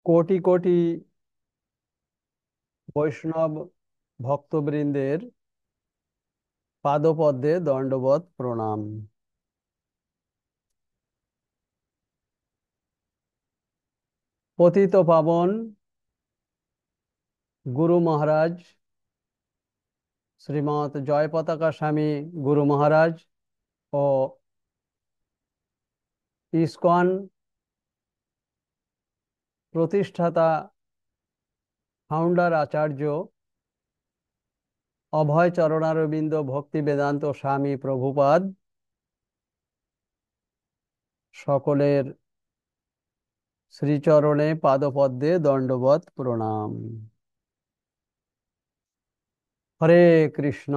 কোটি কোটি বৈষ্ণব ভক্তবৃন্দের পাদপদ্মে দণ্ডবৎ প্রণাম। পতিত পাবন গুরু মহারাজ শ্রীমৎ জয় পতাকা স্বামী গুরু মহারাজ ও ইসকন প্রতিষ্ঠাতা ফাউন্ডার আচার্য অভয় চরণারবিন্দ ভক্তি বেদান্ত স্বামী প্রভুপাদ সকলের শ্রীচরণে পাদপদ্মে দণ্ডবৎ প্রণাম। হরে কৃষ্ণ।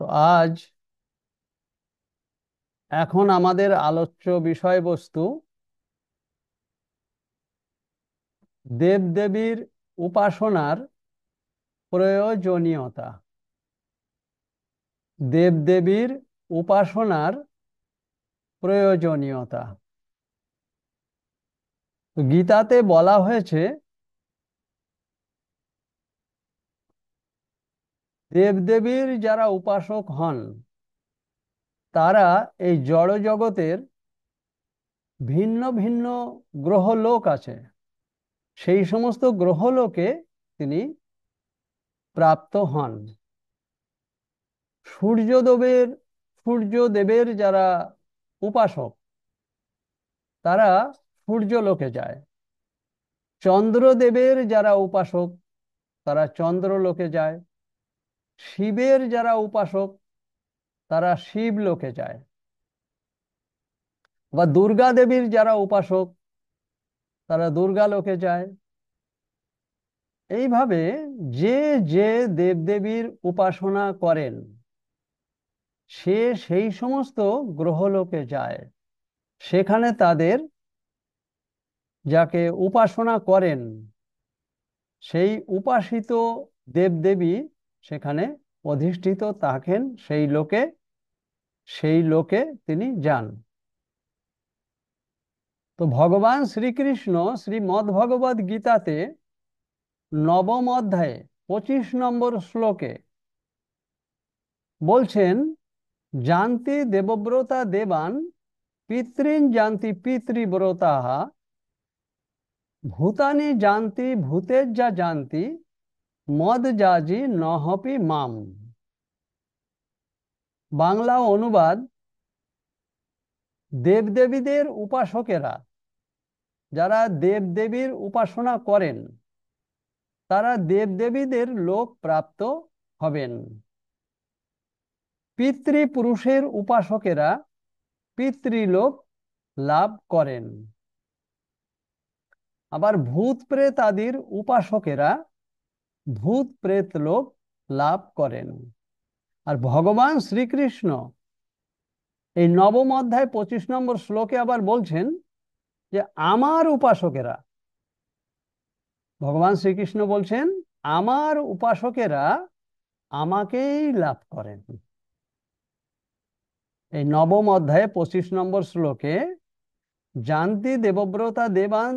তো আজ এখন আমাদের আলোচ্য বিষয়বস্তু দেবদেবীর উপাসনার প্রয়োজনীয়তা। দেবদেবীর উপাসনার প্রয়োজনীয়তা। গীতাতে বলা হয়েছে দেবদেবীর যারা উপাসক হন তারা এই জড় জগতের ভিন্ন ভিন্ন গ্রহলোক আছে, সেই সমস্ত গ্রহলোকে তিনি প্রাপ্ত হন। সূর্যদেবের সূর্যদেবের যারা উপাসক তারা সূর্যলোকে যায়। চন্দ্রদেবের যারা উপাসক তারা চন্দ্রলোকে যায়। শিবের যারা উপাসক তারা শিবলোকে যায়। বা দুর্গা দেবীর যারা উপাসক তারা দুর্গালোকে যায়। এইভাবে যে যে দেবদেবীর উপাসনা করেন সে সেই সমস্ত গ্রহলোকে যায়। সেখানে তাদের যাকে উপাসনা করেন সেই উপাসিত দেবদেবী সেখানে অধিষ্ঠিত থাকেন, সেই লোকে তিনি যান। তো ভগবান শ্রীকৃষ্ণ শ্রীমদ্ ভগবদ্ গীতাতে নবম অধ্যায়ে 25 নম্বর শ্লোকে বলছেন, জানতি দেবব্রতা দেবান পিতৃন জানতি পিতৃব্রতাঃ ভূতানি জানতি ভূতেজ্জা জানতি মদ যাজি নহপি মাম। বাংলা অনুবাদ: দেবদেবীদের উপাসকেরা যারা দেবদেবীর উপাসনা করেন তারা দেবদেবীদের লোক প্রাপ্ত হবেন। পিতৃপুরুষের উপাসকেরা পিতৃলোক লাভ করেন। আবার ভূত প্রেত আদির উপাসকেরা ভূত প্রেত লোক লাভ করেন। আর ভগবান শ্রীকৃষ্ণ এই নবম অধ্যায় 25 নম্বর শ্লোকে আবার বলছেন যে আমার উপাসকেরা, ভগবান শ্রীকৃষ্ণ বলছেন আমার উপাসকেরা আমাকেই লাভ করেন। এই নবম অধ্যায়ে 25 নম্বর শ্লোকে জানতি দেবব্রতা দেবান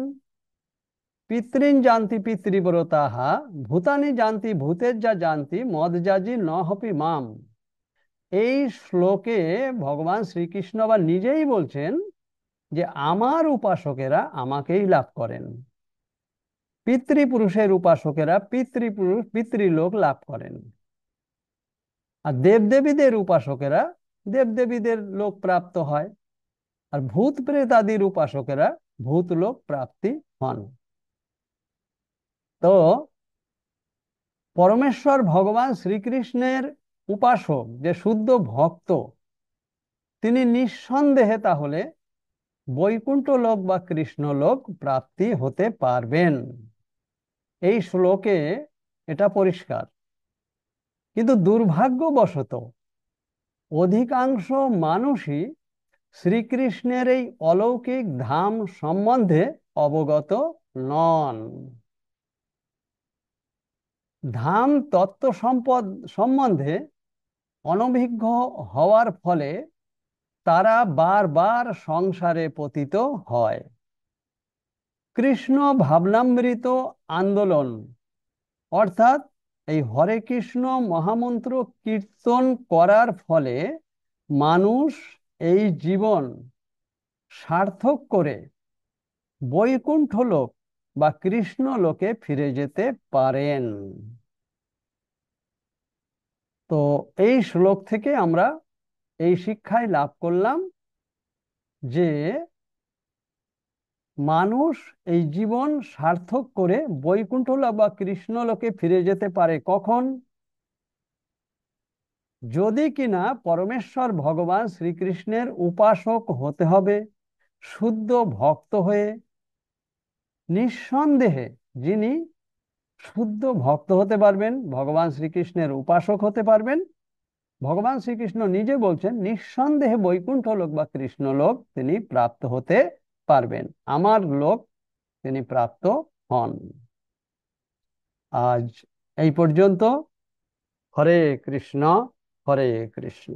পিতৃন জানতি পিতৃব্রতাঃ ভূতানি জানতি ভূতেজ্জা জানতি মদযাজি নহপি মাম। এই শ্লোকে ভগবান শ্রীকৃষ্ণ আবার নিজেই বলছেন যে আমার উপাসকেরা আমাকেই লাভ করেন। পিতৃপুরুষের উপাসকেরা পিতৃলোক লাভ করেন। আর দেবদেবীদের উপাসকেরা দেবদেবীদের লোক প্রাপ্ত হয়। আর ভূত প্রেত আদির উপাসকেরা ভূতলোক প্রাপ্তি হন। তো পরমেশ্বর ভগবান শ্রীকৃষ্ণের উপাসক যে শুদ্ধ ভক্ত তিনি নিঃসন্দেহে তাহলে বৈকুণ্ঠ লোক বা কৃষ্ণলোক প্রাপ্তি হতে পারবেন। এই শ্লোকে এটা পরিষ্কার। কিন্তু দুর্ভাগ্যবশত অধিকাংশ মানুষই শ্রীকৃষ্ণের এই অলৌকিক ধাম সম্বন্ধে অবগত নন। ধাম তত্ত্ব সম্পদ সম্বন্ধে অনভিজ্ঞ হওয়ার ফলে তারা বারবার সংসারে পতিত হয়। কৃষ্ণ ভাবনামৃত আন্দোলন অর্থাৎ এই হরে কৃষ্ণ মহামন্ত্র কীর্তন করার ফলে মানুষ এই জীবন সার্থক করে বৈকুণ্ঠ লোক বা কৃষ্ণ লোকে ফিরে যেতে পারেন। তো এই শ্লোক থেকে আমরা এই শিক্ষাই লাভ করলাম যে মানুষ এই জীবন সার্থক করে বৈকুণ্ঠ লোক বা কৃষ্ণ লোকে ফিরে যেতে পারে কখন? যদি কিনা পরমেশ্বর ভগবান শ্রীকৃষ্ণের উপাসক হতে হবে, শুদ্ধ ভক্ত হয়ে। নিঃসন্দেহে যিনি শুদ্ধ ভক্ত হতে পারবেন, ভগবান শ্রীকৃষ্ণের উপাসক হতে পারবেন, ভগবান শ্রীকৃষ্ণ নিজে বলছেন নিঃসন্দেহে বৈকুণ্ঠ লোক বা কৃষ্ণ লোক তিনি প্রাপ্ত হতে পারবেন, আমার লোক তিনি প্রাপ্ত হন। আজ এই পর্যন্ত। হরে কৃষ্ণ, হরে কৃষ্ণ।